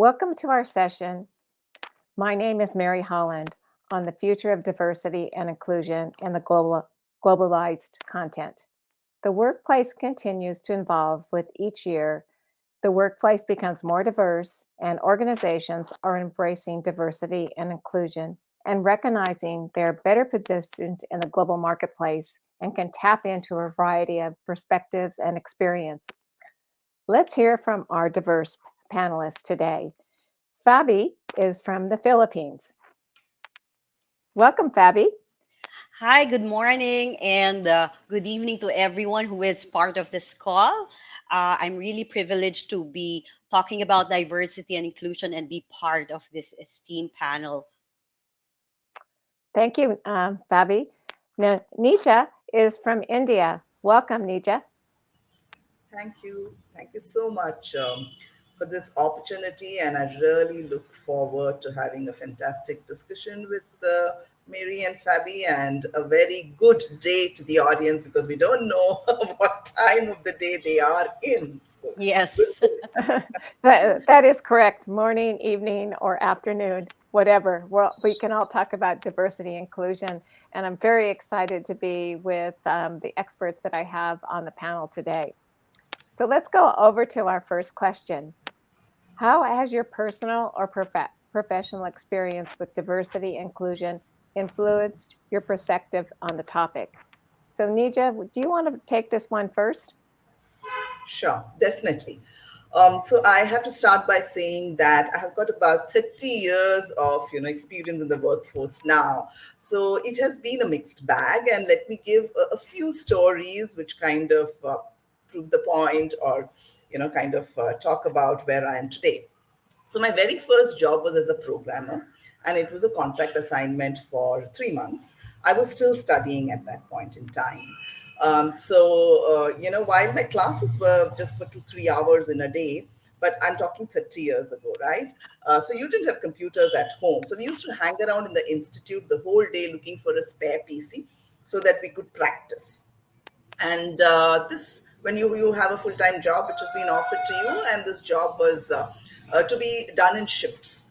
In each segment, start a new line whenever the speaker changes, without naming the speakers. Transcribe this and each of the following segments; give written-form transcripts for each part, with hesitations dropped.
Welcome to our session. My name is Mary Holland on the future of diversity and inclusion in the globalized content. The workplace continues to evolve with each year. The workplace becomes more diverse, and organizations are embracing diversity and inclusion and recognizing they're better positioned in the global marketplace and can tap into a variety of perspectives and experience. Let's hear from our diverse panelists today. Fabi is from the Philippines. Welcome, Fabi.
Hi, good morning and good evening to everyone who is part of this call. I'm really privileged to be talking about diversity and inclusion and be part of this esteemed panel.
Thank you, Fabi. Now, Neeraja is from India. Welcome, Neeraja.
Thank you. Thank you so much for this opportunity. And I really look forward to having a fantastic discussion with Mary and Fabi, and a very good day to the audience because we don't know what time of the day they are in. So, good
Yes.
day.
that is correct. Morning, evening, or afternoon, whatever. We can all talk about diversity inclusion. And I'm very excited to be with the experts that I have on the panel today. So let's go over to our first question. How has your personal or professional experience with diversity inclusion influenced your perspective on the topic? So, Neeraja, do you want to take this one first?
Sure, definitely. So I have to start by saying that I have got about 30 years of experience in the workforce now. So it has been a mixed bag, and let me give a few stories which kind of prove the point, or kind of talk about where I am today. So my very first job was as a programmer, and it was a contract assignment for 3 months. I was still studying at that point in time. While my classes were just for 2, 3 hours in a day, but I'm talking 30 years ago, right? So you didn't have computers at home. So we used to hang around in the institute the whole day looking for a spare PC so that we could practice. And this, when you have a full-time job which has been offered to you, and this job was to be done in shifts,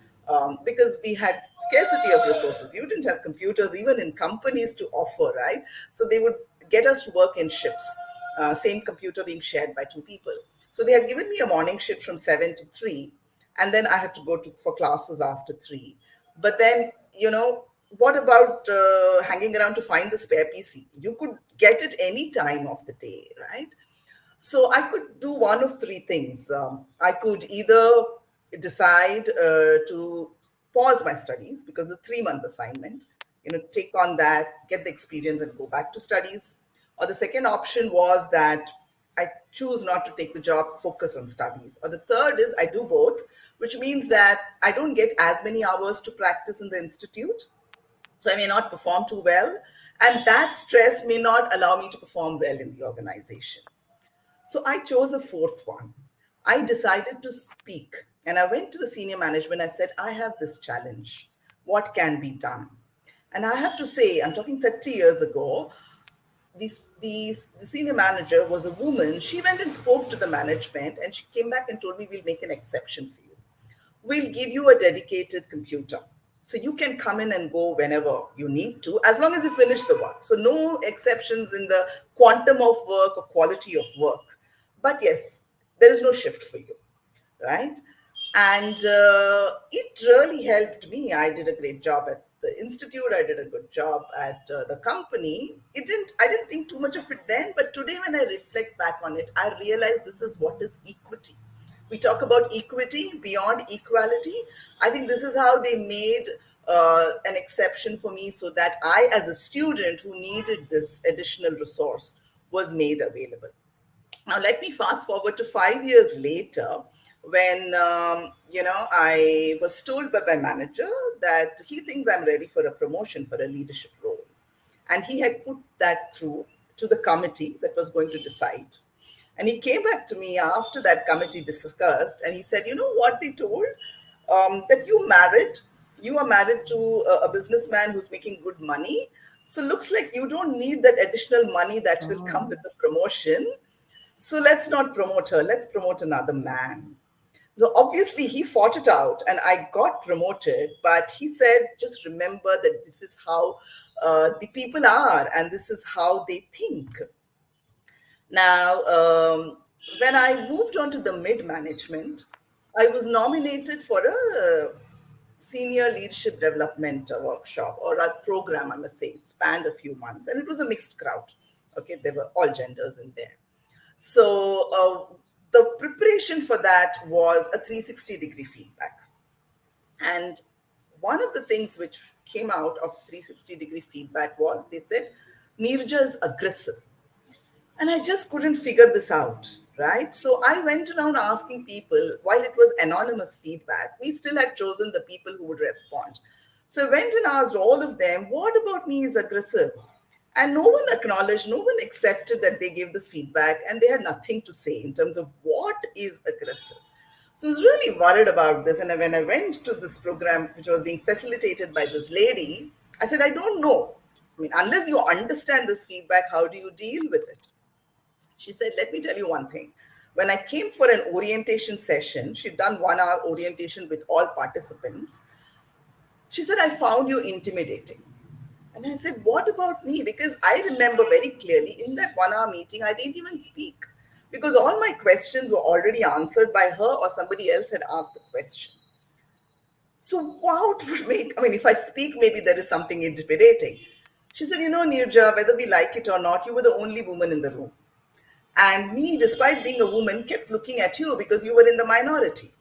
because we had scarcity of resources. You didn't have computers even in companies to offer, right? So they would get us to work in shifts, same computer being shared by two people. So they had given me a morning shift from 7 to 3, and then I had to go to for classes after 3. But then, what about hanging around to find the spare PC? You could get it any time of the day, right? So I could do one of three things. I could either decide to pause my studies because the 3 month assignment, take on that, get the experience, and go back to studies. Or the second option was that I choose not to take the job, focus on studies. Or the third is I do both, which means that I don't get as many hours to practice in the institute, so I may not perform too well. And that stress may not allow me to perform well in the organization. So I chose a fourth one. I decided to speak. And I went to the senior management. I said, I have this challenge. What can be done? And I have to say, I'm talking 30 years ago, the senior manager was a woman. She went and spoke to the management, and she came back and told me, we'll make an exception for you. We'll give you a dedicated computer. So you can come in and go whenever you need to, as long as you finish the work. So no exceptions in the quantum of work or quality of work. But yes, there is no shift for you, right? And it really helped me. I did a great job at the institute. I did a good job at the company. I didn't think too much of it then, but today when I reflect back on it, I realize this is what is equity. We talk about equity beyond equality. I think this is how they made an exception for me, so that I, as a student who needed this additional resource, was made available. Now, let me fast forward to 5 years later, when I was told by my manager that he thinks I'm ready for a promotion for a leadership role, and he had put that through to the committee that was going to decide. And he came back to me after that committee discussed, and he said, "You know what they told? That you are married to a businessman who's making good money. So looks like you don't need that additional money that will come
Oh,
with the promotion. So let's not promote her. Let's promote another man." So obviously he fought it out and I got promoted. But he said, just remember that this is how the people are and this is how they think. Now, when I moved on to the mid management, I was nominated for a senior leadership development workshop or a program, I must say. It spanned a few months and it was a mixed crowd. Okay, there were all genders in there. So, the preparation for that was a 360-degree feedback. And one of the things which came out of 360-degree feedback was they said, Neeraja is aggressive. And I just couldn't figure this out, right? So I went around asking people, while it was anonymous feedback, we still had chosen the people who would respond. So I went and asked all of them, what about me is aggressive? And no one acknowledged, no one accepted that they gave the feedback, and they had nothing to say in terms of what is aggressive. So I was really worried about this. And when I went to this program, which was being facilitated by this lady, I said, I don't know. I mean, unless you understand this feedback, how do you deal with it? She said, let me tell you one thing. When I came for an orientation session, she'd done 1 hour orientation with all participants. She said, I found you intimidating. And I said, what about me? Because I remember very clearly in that 1 hour meeting, I didn't even speak because all my questions were already answered by her or somebody else had asked the question. So, how it would make, I mean, if I speak, maybe there is something intimidating. She said, Neerja, whether we like it or not, you were the only woman in the room. And me, despite being a woman, kept looking at you because you were in the minority.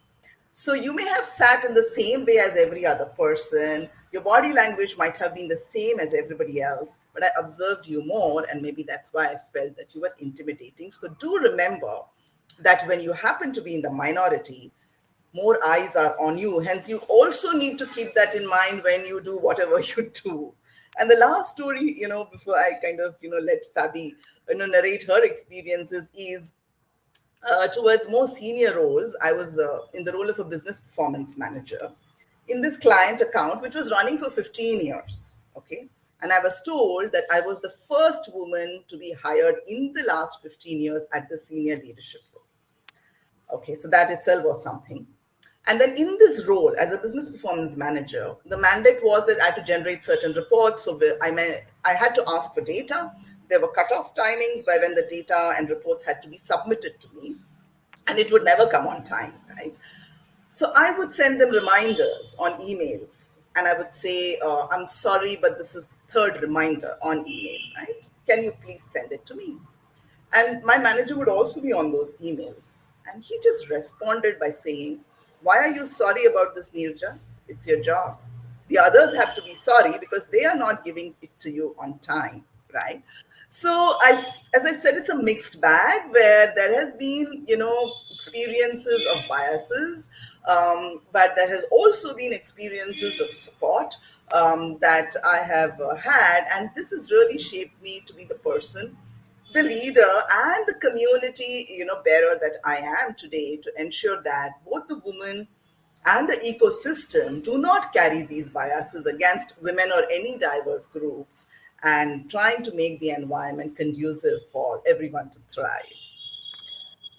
So you may have sat in the same way as every other person. Your body language might have been the same as everybody else, but I observed you more, and maybe that's why I felt that you were intimidating. So do remember that when you happen to be in the minority, more eyes are on you. Hence, you also need to keep that in mind when you do whatever you do. And the last story, before I kind of, let Fabi, narrate her experiences is towards more senior roles. I was in the role of a business performance manager in this client account, which was running for 15 years. Okay. And I was told that I was the first woman to be hired in the last 15 years at the senior leadership role. Okay, so that itself was something. And then in this role as a business performance manager, the mandate was that I had to generate certain reports. So I had to ask for data. There were cutoff timings by when the data and reports had to be submitted to me, and it would never come on time, right? So I would send them reminders on emails, and I would say, I'm sorry, but this is the third reminder on email, right? Can you please send it to me? And my manager would also be on those emails. And he just responded by saying, why are you sorry about this, Neerja? It's your job. The others have to be sorry because they are not giving it to you on time, right? So, as I said, it's a mixed bag where there has been, experiences of biases, but there has also been experiences of support that I have had. And this has really shaped me to be the person, the leader and the community bearer that I am today, to ensure that both the woman and the ecosystem do not carry these biases against women or any diverse groups, and trying to make the environment conducive for everyone to thrive.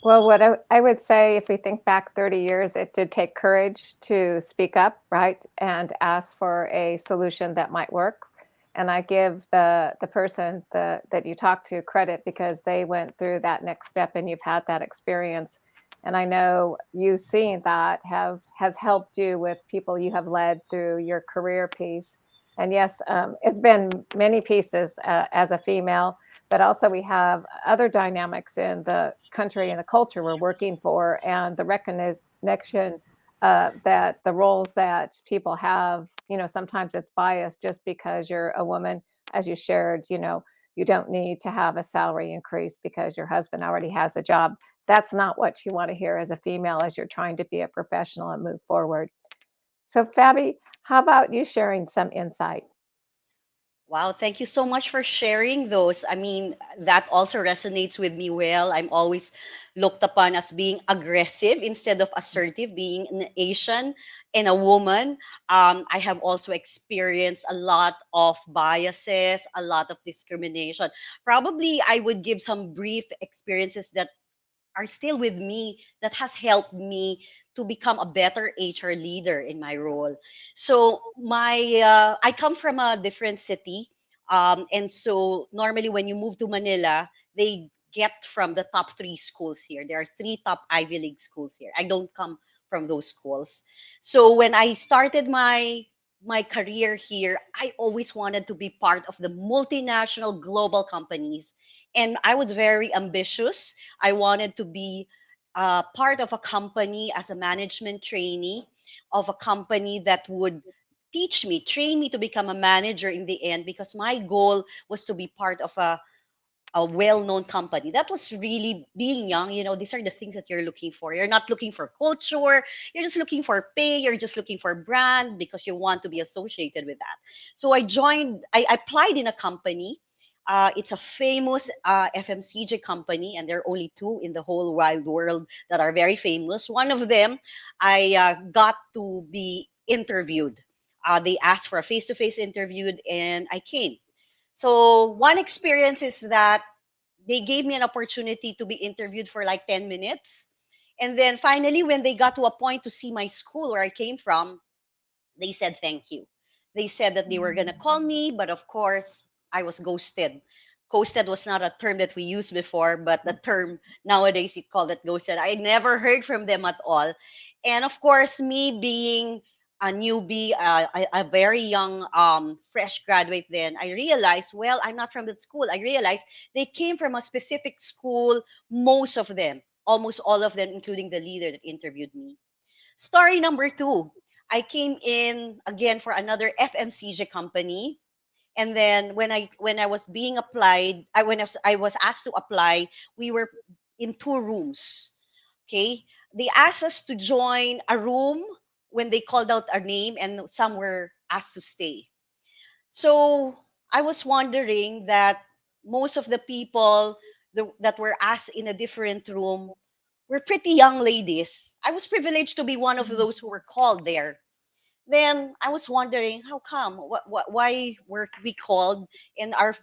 Well, what I would say, if we think back 30 years, it did take courage to speak up, right, and ask for a solution that might work. And I give the person that you talked to credit because they went through that next step and you've had that experience. And I know you seeing that has helped you with people you have led through your career piece. And yes, it's been many pieces as a female, but also we have other dynamics in the country and the culture we're working for, and the recognition that the roles that people have, sometimes it's biased just because you're a woman, as you shared, you don't need to have a salary increase because your husband already has a job. That's not what you want to hear as a female as you're trying to be a professional and move forward. So, Fabi, how about you sharing some insight?
Wow, thank you so much for sharing those. I mean, that also resonates with me well. I'm always looked upon as being aggressive instead of assertive, being an Asian and a woman. I have also experienced a lot of biases, a lot of discrimination. Probably I would give some brief experiences that are still with me that has helped me to become a better HR leader in my role. So I come from a different city, and so normally when you move to Manila, they get from the top three schools here. There are three top Ivy League schools here. I don't come from those schools. So when I started my career here, I always wanted to be part of the multinational global companies. And I was very ambitious. I wanted to be part of a company as a management trainee of a company that would teach me, train me to become a manager in the end, because my goal was to be part of a well-known company. That was really being young. These are the things that you're looking for. You're not looking for culture. You're just looking for pay. You're just looking for brand because you want to be associated with that. So I applied in a company. It's a famous FMCG company, and there are only two in the whole wide world that are very famous. One of them, I got to be interviewed. They asked for a face-to-face interview, and I came. So one experience is that they gave me an opportunity to be interviewed for like 10 minutes. And then finally, when they got to a point to see my school where I came from, they said thank you. They said that they were going to call me, but of course, I was ghosted. Ghosted was not a term that we used before, but the term nowadays you call it ghosted. I never heard from them at all. And of course, me being a newbie, a very young, fresh graduate, then I realized, well, I'm not from that school. I realized they came from a specific school, most of them, almost all of them, including the leader that interviewed me. Story number two, I came in again for another FMCG company. And then when I was being applied, I was asked to apply, we were in two rooms. Okay. They asked us to join a room when they called out our name, and some were asked to stay. So I was wondering that most of the people that were asked in a different room were pretty young ladies. I was privileged to be one of those who were called there. Then I was wondering how come, why were we called, and our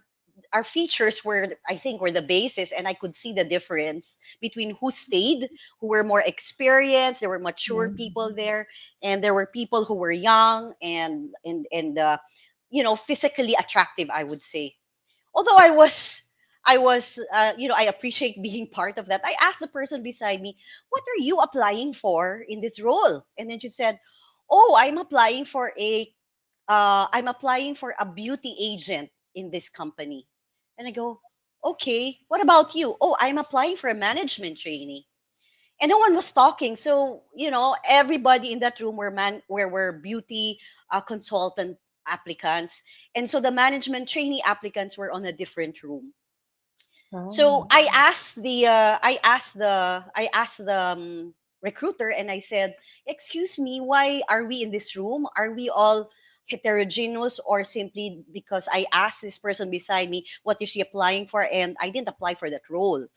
features were, I think, were the basis, and I could see the difference between who stayed, who were more experienced. There were mature people there, and there were people who were young and physically attractive, I would say. Although I appreciate being part of that. I asked the person beside me, "What are you applying for in this role?" And then she said, "Oh, I'm applying for a beauty agent in this company." And I go, "Okay, what about you?" "Oh, I'm applying for a management trainee." And no one was talking. So, everybody in that room were beauty consultant applicants. And so the management trainee applicants were on a different room. So
Oh.
I asked the recruiter, and I said, "Excuse me, why are we in this room? Are we all heterogeneous, or simply because I asked this person beside me what is she applying for, and I didn't apply for that role?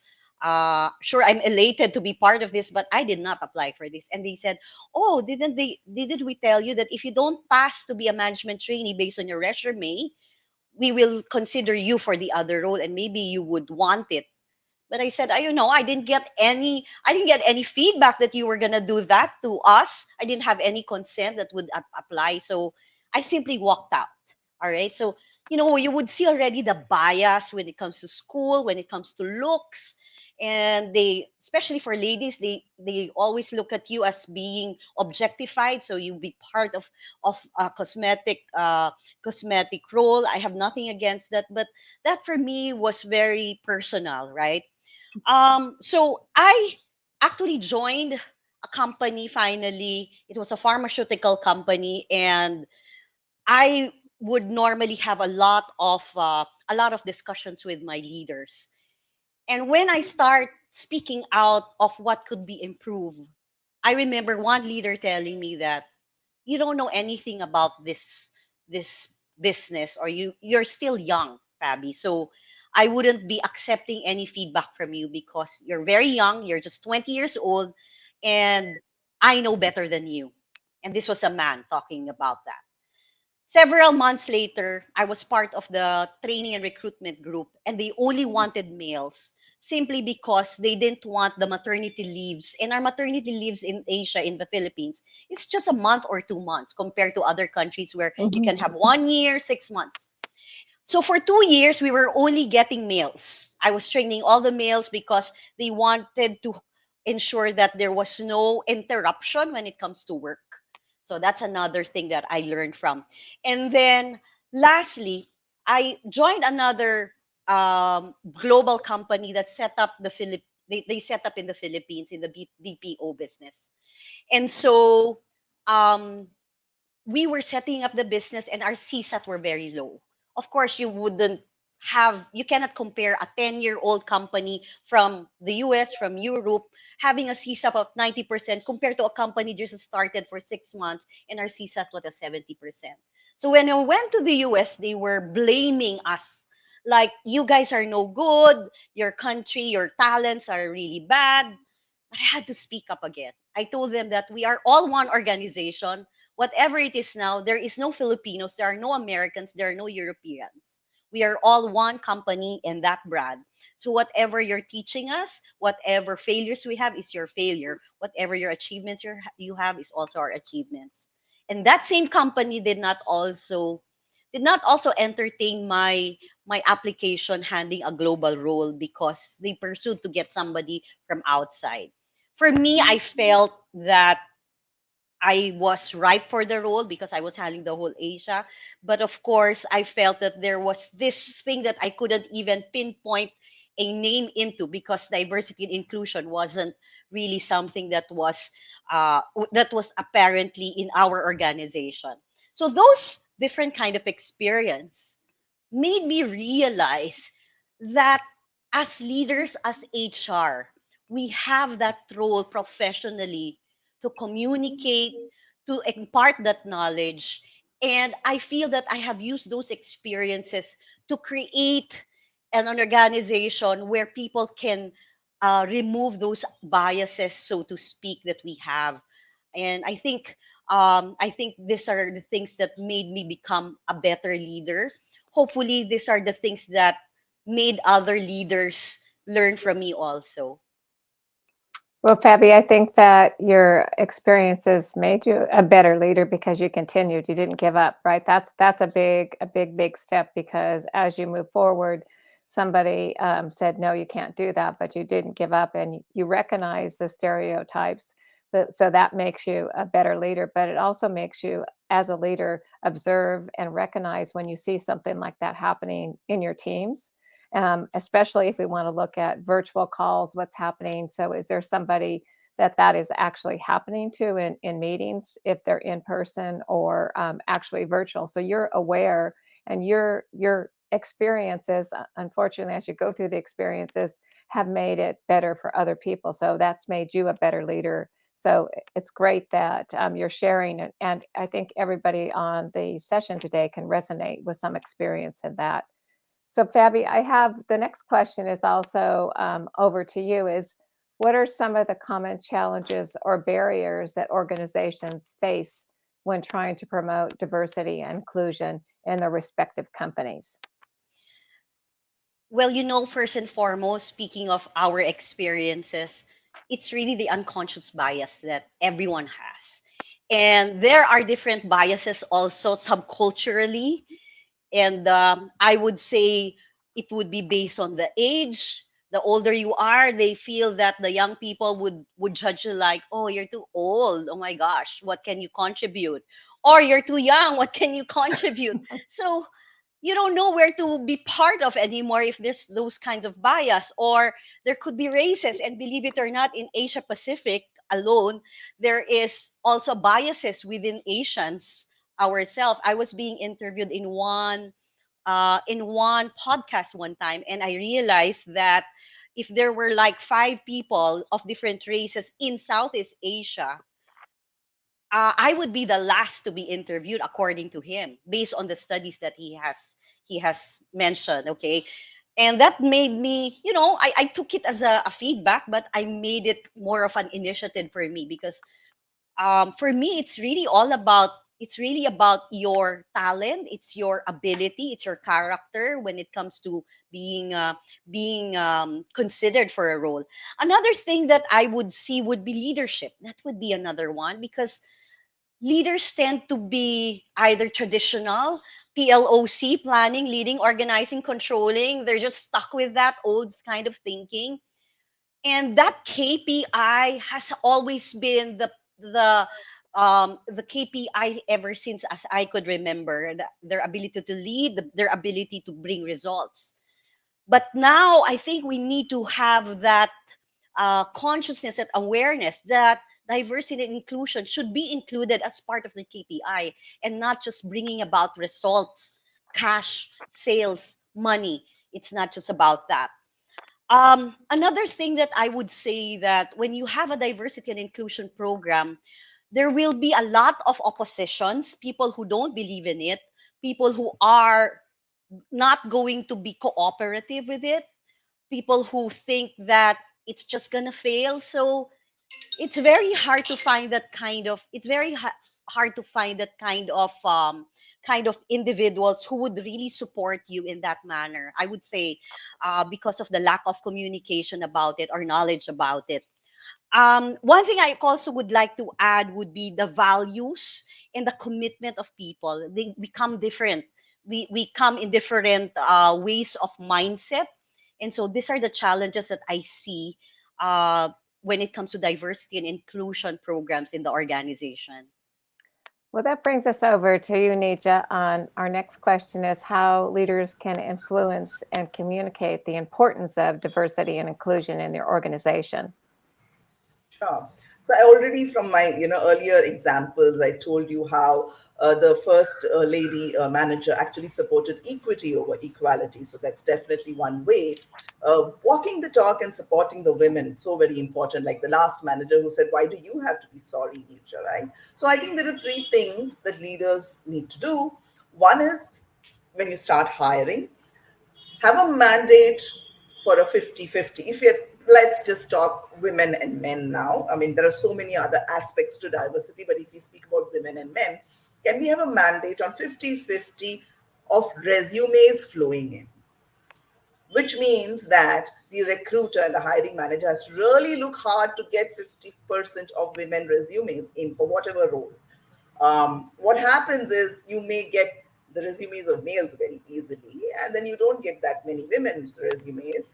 Sure, I'm elated to be part of this, but I did not apply for this." And they said, "Oh, didn't we tell you that if you don't pass to be a management trainee based on your resume, we will consider you for the other role, and maybe you would want it." But I said, I didn't get any feedback that you were gonna do that to us. I didn't have any consent that would apply. So I simply walked out. All right. So, you would see already the bias when it comes to school, when it comes to looks. And especially for ladies, they always look at you as being objectified. So you be part of a cosmetic role. I have nothing against that, but that for me was very personal, right? So I actually joined a company finally. It was a pharmaceutical company, and I would normally have a lot of discussions with my leaders. And when I start speaking out of what could be improved, I remember one leader telling me that you don't know anything about this business, or you're still young, Fabi. So I wouldn't be accepting any feedback from you because you're very young, you're just 20 years old, and I know better than you. And this was a man talking about that. Several months later, I was part of the training and recruitment group, and they only wanted males simply because they didn't want the maternity leaves. And our maternity leaves in Asia, in the Philippines, it's just a month or 2 months compared to other countries where you
Mhm.
can have 1 year, 6 months. So for 2 years, we were only getting males. I was training all the males because they wanted to ensure that there was no interruption when it comes to work. So that's another thing that I learned from. And then lastly, I joined another global company that set up they set up in the Philippines in the BPO business. And so um, we were setting up the business and our CSAT were very low. Of course, you cannot compare a 10-year-old company from the US, from Europe, having a CSAT of 90% compared to a company just started for 6 months and our CSAT was at 70%. So when I went to the US, they were blaming us. Like, you guys are no good, your country, your talents are really bad. But I had to speak up again. I told them that we are all one organization. Whatever it is now, there is no Filipinos, there are no Americans, there are no Europeans. We are all one company and that brand. So whatever you're teaching us, whatever failures we have is your failure. Whatever your achievements you have is also our achievements. And that same company did not also entertain my application handing a global role because they pursued to get somebody from outside. For me, I felt that I was ripe for the role because I was handling the whole Asia. But of course, I felt that there was this thing that I couldn't even pinpoint a name into because diversity and inclusion wasn't really something that was apparently in our organization. So those different kind of experience made me realize that as leaders, as HR, we have that role professionally to communicate, to impart that knowledge. And I feel that I have used those experiences to create an organization where people can remove those biases, so to speak, that we have. And I think these are the things that made me become a better leader. Hopefully, these are the things that made other leaders learn from me also.
Well, Fabi, I think that your experiences made you a better leader because you continued. You didn't give up, right? That's a big step because as you move forward, somebody said, "No, you can't do that," but you didn't give up, and you recognize the stereotypes. So that makes you a better leader, but it also makes you, as a leader, observe and recognize when you see something like that happening in your teams, especially if we want to look at virtual calls, what's happening. So, is there somebody that is actually happening to in meetings, if they're in person or actually virtual? So you're aware, and your experiences, unfortunately, as you go through the experiences, have made it better for other people. So that's made you a better leader. So it's great that you're sharing, and I think everybody on the session today can resonate with some experience in that. So, Fabi, I have the next question is also over to you. Is what are some of the common challenges or barriers that organizations face when trying to promote diversity and inclusion in their respective companies?
Well, first and foremost, speaking of our experiences, it's really the unconscious bias that everyone has. And there are different biases also subculturally. And I would say it would be based on the age. The older you are, they feel that the young people would judge you like, oh, you're too old. Oh my gosh, what can you contribute? Or you're too young. What can you contribute? So you don't know where to be part of anymore if there's those kinds of bias. Or there could be races, and believe it or not, in Asia Pacific alone, there is also biases within Asians ourselves. I was being interviewed in one podcast one time, and I realized that if there were like five people of different races in Southeast Asia, I would be the last to be interviewed according to him, based on the studies that he has mentioned. Okay, and that made me, I took it as a feedback, but I made it more of an initiative for me because for me, it's really all about it's really about your talent, it's your ability, it's your character when it comes to being considered for a role. Another thing that I would see would be leadership. That would be another one, because leaders tend to be either traditional, PLOC, planning, leading, organizing, controlling. They're just stuck with that old kind of thinking. And that KPI has always been the KPI ever since as I could remember. Their ability to lead, their ability to bring results. But now I think we need to have that consciousness, that awareness that diversity and inclusion should be included as part of the KPI, and not just bringing about results, cash, sales, money. It's not just about that. Another thing that I would say, that when you have a diversity and inclusion program, there will be a lot of oppositions, people who don't believe in it, people who are not going to be cooperative with it, people who think that it's just gonna fail. So it's very hard to find that kind of hard to find that kind of individuals who would really support you in that manner, I would say, because of the lack of communication about it or knowledge about it. One thing I also would like to add would be the values and the commitment of people. They become different. We come in different ways of mindset. And so these are the challenges that I see uh, when it comes to diversity and inclusion programs in the organization.
Well, that brings us over to you, Neeraja. On our next question is how leaders can influence and communicate the importance of diversity and inclusion in their organization.
Sure. So I already from my earlier examples, I told you how the first lady manager actually supported equity over equality. So that's definitely one way. Walking the talk and supporting the women, so very important. Like the last manager who said, "Why do you have to be sorry, Neeraja?" Right? So I think there are three things that leaders need to do. One is when you start hiring, have a mandate for a 50-50. If you're, let's just talk women and men now. I mean, there are so many other aspects to diversity, but if we speak about women and men, can we have a mandate on 50-50 of resumes flowing in? Which means that the recruiter and the hiring manager has to really look hard to get 50% of women resumes in for whatever role. What happens is you may get the resumes of males very easily, and then you don't get that many women's resumes.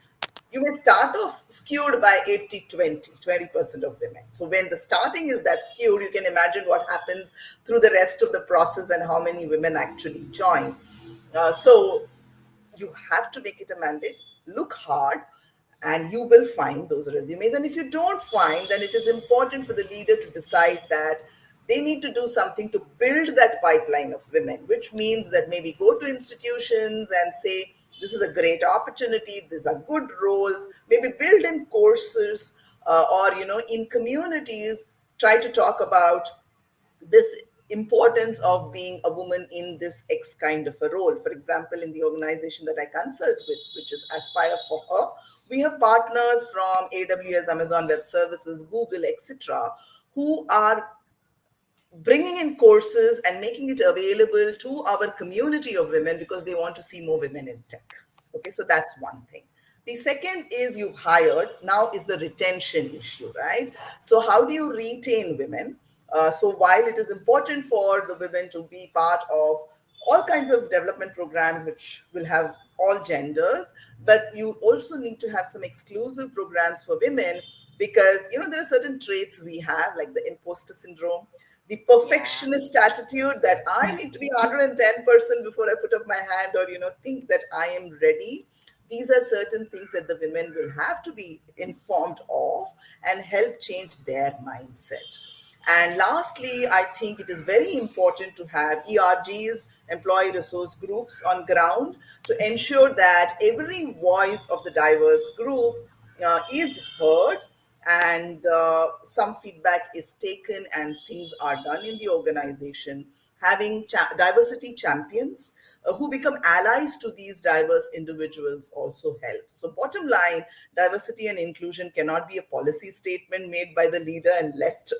You may start off skewed by 80-20, 20% of women. So when the starting is that skewed, you can imagine what happens through the rest of the process and how many women actually join. So you have to make it a mandate, look hard, and you will find those resumes. And if you don't find, then it is important for the leader to decide that they need to do something to build that pipeline of women, which means that maybe go to institutions and say, this is a great opportunity, these are good roles, maybe build in courses, or in communities, try to talk about this importance of being a woman in this X kind of a role. For example, in the organization that I consult with, which is Aspire for Her, we have partners from AWS, Amazon Web Services, Google, etc., who are bringing in courses and making it available to our community of women because they want to see more women in tech. Okay, so that's one thing. The second is you've hired, now is the retention issue, right? So, how do you retain women? So, while it is important for the women to be part of all kinds of development programs, which will have all genders, but you also need to have some exclusive programs for women because, there are certain traits we have, like the imposter syndrome, the
Yeah.
perfectionist attitude that I need to be 110% before I put up my hand or, think that I am ready. These are certain things that the women will have to be informed of and help change their mindset. And lastly, I think it is very important to have ERGs, employee resource groups on ground to ensure that every voice of the diverse group is heard and some feedback is taken and things are done in the organization. Having diversity champions who become allies to these diverse individuals also helps. So, bottom line, diversity and inclusion cannot be a policy statement made by the leader and left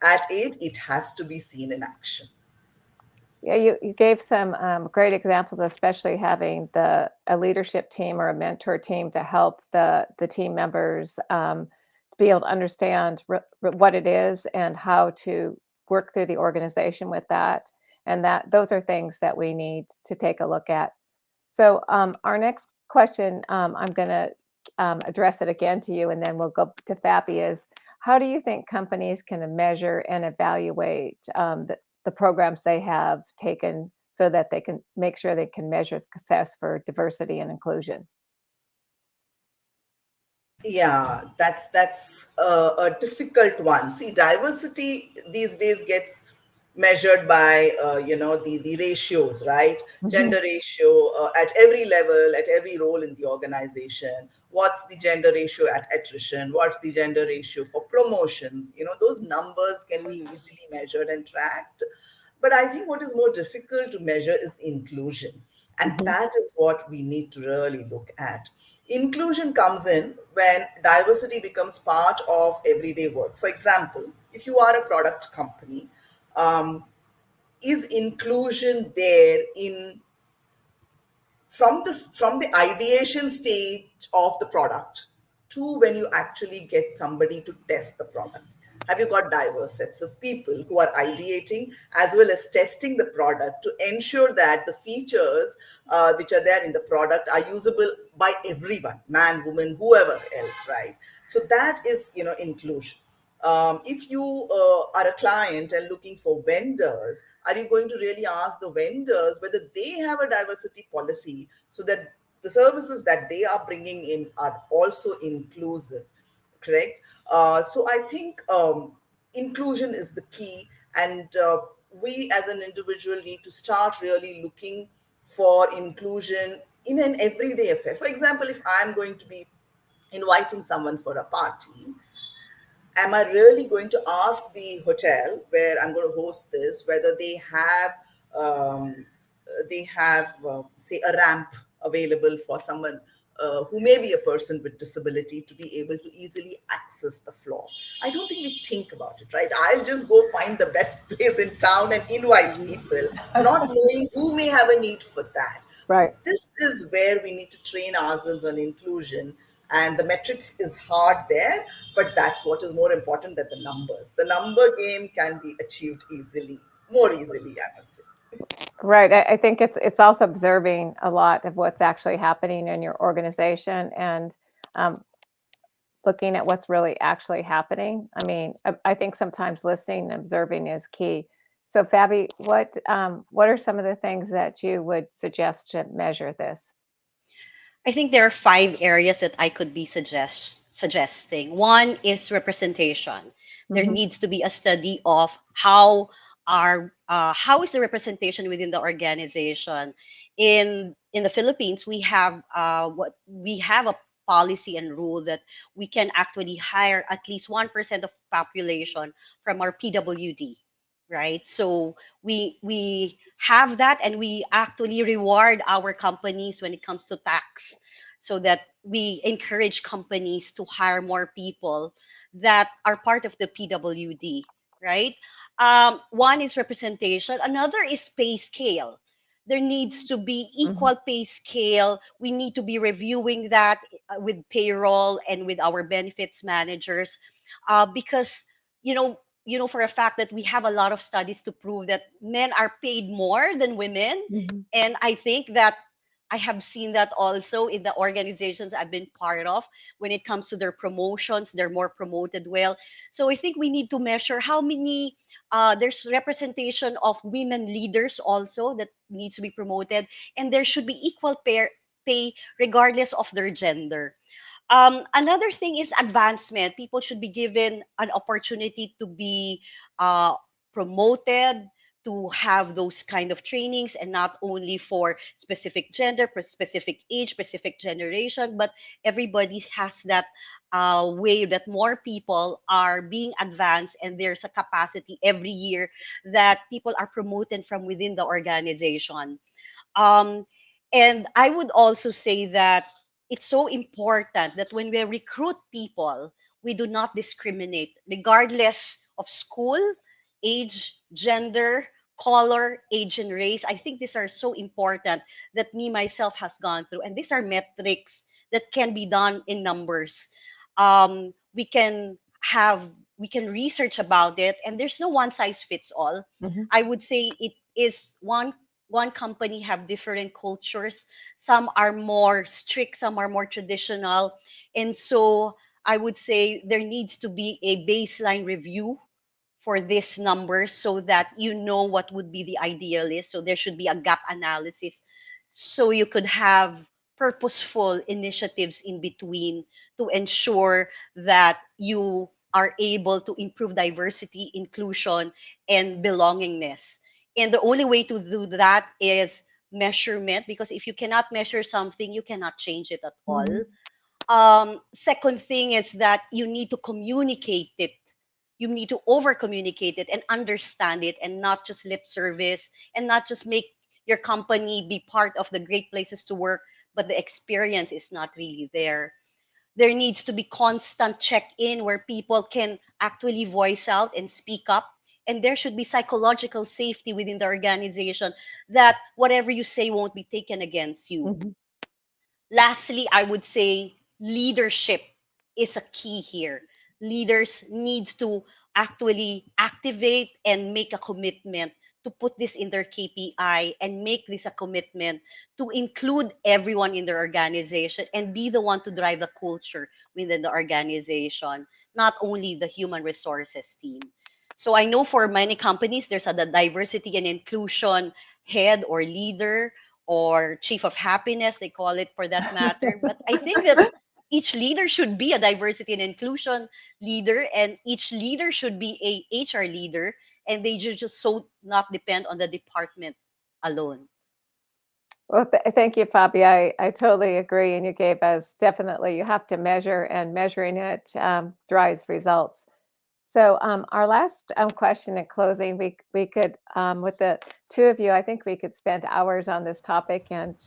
at it. It has to be seen in action.
Yeah, you gave some great examples, especially having a leadership team or a mentor team to help the team members to be able to understand what it is and how to work through the organization with that. And that those are things that we need to take a look at. So our next question, I'm going to address it again to you, and then we'll go to Fabi. Is how do you think companies can measure and evaluate the programs they have taken so that they can make sure they can measure success for diversity and inclusion?
Yeah, that's a difficult one. See, diversity these days gets measured by the ratios, right?
Hmm.
Gender ratio at every level, at every role in the organization. What's the gender ratio at attrition? What's the gender ratio for promotions? Those numbers can be easily measured and tracked. But I think what is more difficult to measure is inclusion. And
Hmm.
that is what we need to really look at. Inclusion comes in when diversity becomes part of everyday work. For example, if you are a product company, um, is inclusion there in from the ideation stage of the product to when you actually get somebody to test the product? Have you got diverse sets of people who are ideating as well as testing the product to ensure that the features which are there in the product are usable by everyone, man, woman, whoever else, right? So that is inclusion. If you are a client and looking for vendors, are you going to really ask the vendors whether they have a diversity policy so that the services that they are bringing in are also inclusive? Correct. So I think inclusion is the key, and we as an individual need to start really looking for inclusion in an everyday affair. For example, if I'm going to be inviting someone for a party, am I really going to ask the hotel where I'm going to host this whether they have say a ramp available for someone who may be a person with disability to be able to easily access the floor? I don't think we think about it, right? I'll just go find the best place in town and invite people, not knowing who may have a need for that. So
Right.
this is where we need to train ourselves on inclusion, and the metrics is hard there, but that's what is more important than the numbers. The number game can be achieved easily, more easily, I must say.
Right. I think it's also observing a lot of what's actually happening in your organization and um, looking at what's really actually happening. I mean, I think sometimes listening and observing is key. So, Fabi, what are some of the things that you would suggest to measure this?
I think there are five areas that I could be suggesting. One is representation. There
Hmm.
needs to be a study of how is the representation within the organization. In the Philippines, we have a policy and rule that we can actually hire at least 1% of population from our PWD, right? So we have that, and we actually reward our companies when it comes to tax, so that we encourage companies to hire more people that are part of the PWD, right? One is representation, another is pay scale. There needs to be
Hmm.
equal pay scale. We need to be reviewing that with payroll and with our benefits managers, because you know for a fact that we have a lot of studies to prove that men are paid more than women.
Hmm.
And I think that I have seen that also in the organizations I've been part of. When it comes to their promotions, they're more promoted well. So I think we need to measure how many, there's representation of women leaders also that needs to be promoted, and there should be equal pay regardless of their gender. Another thing is advancement. People should be given an opportunity to be uh, promoted, to have those kind of trainings, and not only for specific gender, for specific age, specific generation, but everybody has that way that more people are being advanced, and there's a capacity every year that people are promoted from within the organization. um, and I would also say that it's so important that when we recruit people, we do not discriminate, regardless of school, age, gender, color, age, and race. I think these are so important that me myself has gone through, and these are metrics that can be done in numbers. We can have we can research about it, and there's no one size fits all.
Mhm.
I would say it is one company have different cultures. Some are more strict, some are more traditional, and so I would say there needs to be a baseline review for this number so that you know what would be the ideal is. So there should be a gap analysis so you could have purposeful initiatives in between to ensure that you are able to improve diversity, inclusion, and belongingness. And the only way to do that is measurement, because if you cannot measure something, you cannot change it at all.
Mhm.
Second thing is that you need to communicate it. You need to over communicate it and understand it, and not just lip service, and not just make your company be part of the great places to work, but the experience is not really there. There needs to be constant check in where people can actually voice out and speak up. And there should be psychological safety within the organization that whatever you say won't be taken against you.
Mhm.
Lastly, I would say leadership is a key here. Leaders needs to actually activate and make a commitment to put this in their KPI and make this a commitment to include everyone in their organization and be the one to drive the culture within the organization, not only the human resources team. So I know for many companies, there's a diversity and inclusion head or leader or chief of happiness, they call it for that matter. But I think that each leader should be a diversity and inclusion leader, and each leader should be a HR leader, and they should just so not depend on the department alone.
Well, thank you, Fabi. I totally agree. And you gave us definitely, you have to measure, and measuring it drives results. So, our last question in closing, we could, with the two of you, I think we could spend hours on this topic, and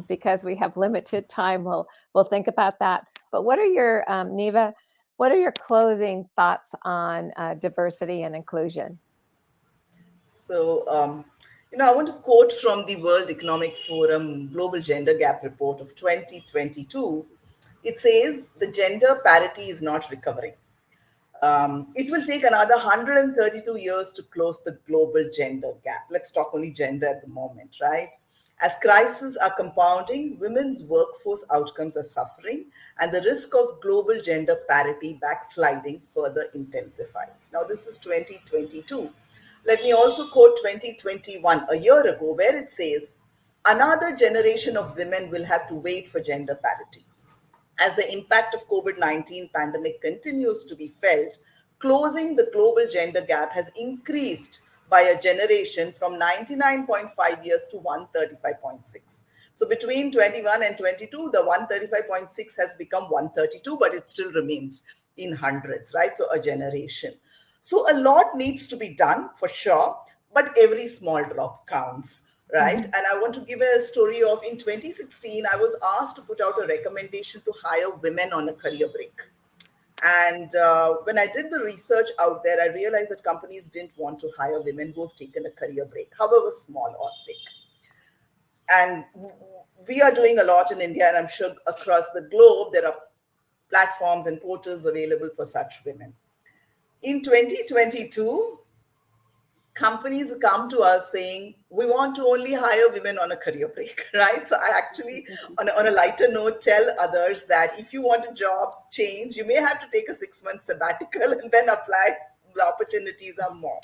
because we have limited time, we'll think about that. But what are your, Neva? What are your closing thoughts on diversity and inclusion?
So, I want to quote from the World Economic Forum Global Gender Gap Report of 2022. It says the gender parity is not recovering. It will take another 132 years to close the global gender gap. Let's talk only gender at the moment, right? As crises are compounding, women's workforce outcomes are suffering, and the risk of global gender parity backsliding further intensifies. Now, this is 2022. Let me also quote 2021, a year ago, where it says, another generation of women will have to wait for gender parity. As the impact of COVID-19 pandemic continues to be felt, closing the global gender gap has increased by a generation from 99.5 years to 135.6. So between 21 and 22, the 135.6 has become 132, but it still remains in hundreds, right? So a generation. So a lot needs to be done for sure, but every small drop counts, right?
Mhm.
And I want to give a story of in 2016, I was asked to put out a recommendation to hire women on a career break. And when I did the research out there, I realized that companies didn't want to hire women who have taken a career break, however small or big. And we are doing a lot in India, and I'm sure across the globe, there are platforms and portals available for such women. In 2022, companies come to us saying we want to only hire women on a career break, right? So I actually, on a lighter note, tell others that if you want a job change, you may have to take a 6 month sabbatical and then apply. The opportunities are more.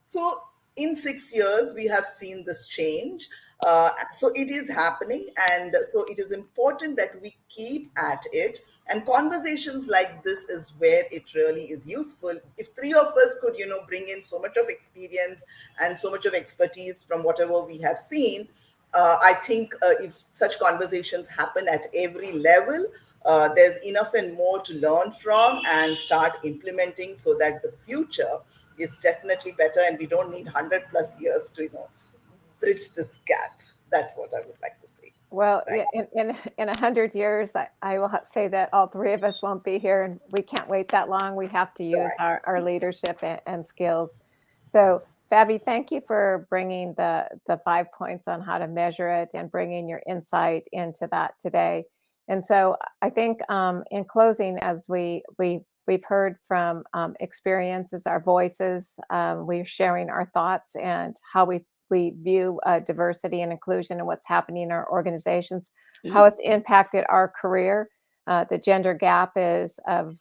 So in 6 years, we have seen this change. So it is happening, and so it is important that we keep at it. And conversations like this is where it really is useful. If three of us could, bring in so much of experience and so much of expertise from whatever we have seen, I think if such conversations happen at every level, there's enough and more to learn from and start implementing so that the future is definitely better, and we don't need 100 plus years to, bridge this gap. That's what I would like to say.
Well,
Right.
yeah, in 100 years, I will say that all three of us won't be here, and we can't wait that long. We have to use
Right.
our leadership and skills. So, Fabi, thank you for bringing the 5 points on how to measure it and bringing your insight into that today. And so I think in closing, as we've heard from experiences, our voices, we're sharing our thoughts and how we view diversity and inclusion and what's happening in our organizations, how it's impacted our career. The gender gap is of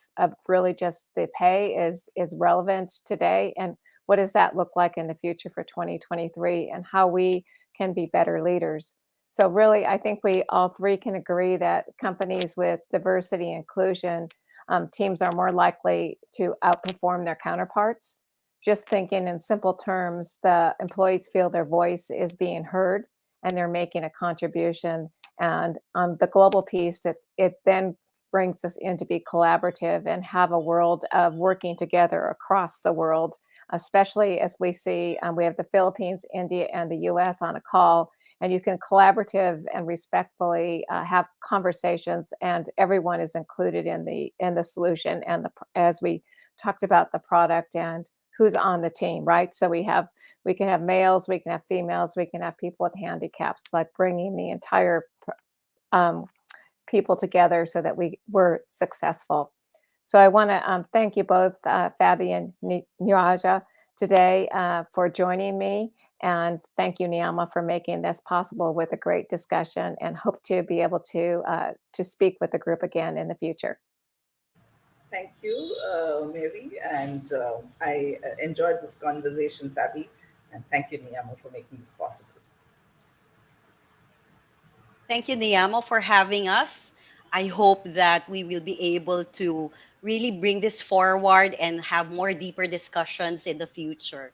really just the pay is relevant today, and what does that look like in the future for 2023 and how we can be better leaders. So really, I think we all three can agree that companies with diversity and inclusion teams are more likely to outperform their counterparts. Just thinking in simple terms, the employees feel their voice is being heard and they're making a contribution. And the global piece, that it then brings us in to be collaborative and have a world of working together across the world, especially as we see we have the Philippines, India, and the US on a call, and you can collaborative and respectfully have conversations, and everyone is included in the solution and as we talked about the product and who's on the team, right? So we can have males, we can have females, we can have people with handicaps, like bringing the entire um, people together so that we were successful. So I want to thank you both, Fabi and Neeraja, today for joining me. And thank you, Niyama, for making this possible with a great discussion, and hope to be able to speak with the group again in the future.
Thank you, Mary, and I enjoyed this conversation, Fabi, and thank you, Niyama, for making this possible.
Thank you, Niamo, for having us. I hope that we will be able to really bring this forward and have more deeper discussions in the future.